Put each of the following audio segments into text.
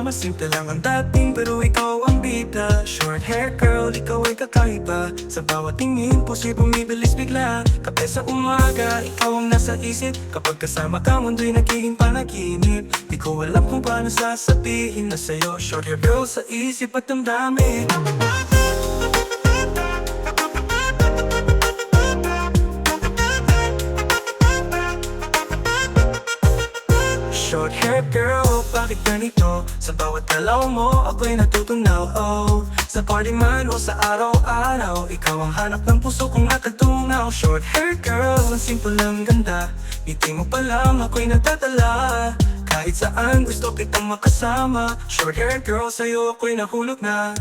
kasama, simple lang ang dating pero ikaw ang bida. Short hair girl, ikaw ay kakaiba. Sa bawat tingin, puso'y bumibilis bigla. Kape sa umaga, ikaw ang nasa isip. Kapag kasama ka, mundo'y nagiging panaginip. Di ko alam kung paano sasabihin na sa'yo. Short hair girl sa isip at damdamin. Short hair girl, bakit ganito? Sa bawat galaw mo, ako'y natutunaw, oh. Sa party man o sa araw-araw, ikaw ang hanap ng puso kong nakatunaw. Short hair girl, ang simple lang ganda. Ngiti mo pa lang, ako'y natadala. Kahit saan gusto kitang makasama. Short hair girl, sa'yo ako'y nahulog na.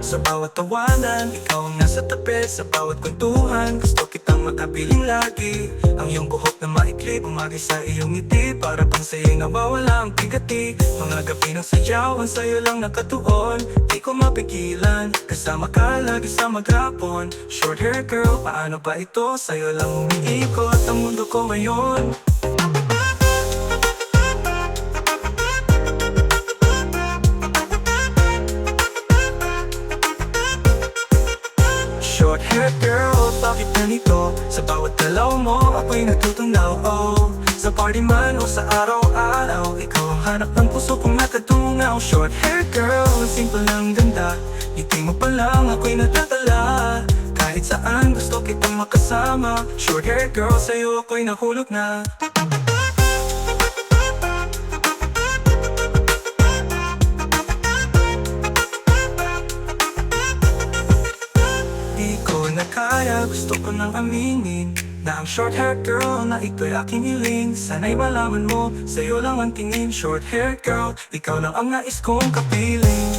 Sa bawat tawanan, ikaw ang nasa tabi. Sa bawat kwentuhan, gusto kitang makapiling lagi. Ang iyong buhok na maikli, bumagay sa iyong ngiti. Para pang sa'yo'y nawawala ang bigati. Mga gabi ng sadyawan, sa'yo lang nakatuon. Di ko mapigilan, kasama ka lagi sa maghapon. Short hair girl, paano ba ito? Sa'yo lang umiikot ang mundo ko ngayon. Short hair girl, bakit ganito? Sa bawat galaw mo, ako'y natutunaw, oh. Sa party man o sa araw-araw, ikaw ang hanap ng puso kong nakatungaw. Short hair girl, ang simple lang ganda. Ngiti mo pa lang, ako'y natadala. Kahit saan gusto kitang makasama. Short hair girl, sa'yo ako'y nahulog na. Di ko na kaya, gusto ko nang aminin na ang short hair girl na ito'y aking hiling. Sana'y malaman mo, sa'yo lang ang tingin. Short hair girl, ikaw lang ang nais kong kapiling.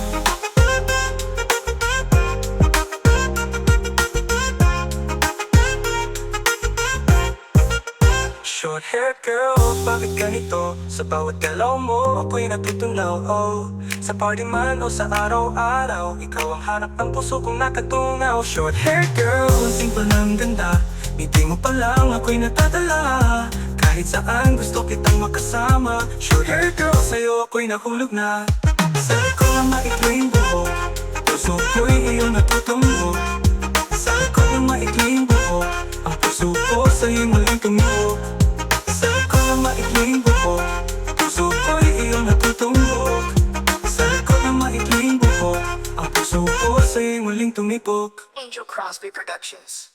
Short hair girl, bakit ganito? Sa bawat galaw mo, ako'y natutunaw, oh. Sa party man o sa araw-araw, ikaw ang hanap ng puso kong nakatungaw. Short hair girl, ang simple ng ganda. Ngiti mo pa lang, ako'y natadala. Kahit saan gusto kitang makasama. Short hair girl, sa'yo ako'y nahulog na. Sa likod ng maikling buhok, puso ko'y iyong natutumbok. Sa likod ng maikling buhok, ang puso ko sa'yo'y muling tumibok. Sa likod ng maikling buhok, puso ko'y iyong natutumbok. Sa likod ng maikling buhok, ang puso ko sa'yo'y muling tumibok. Angel Crosby Productions.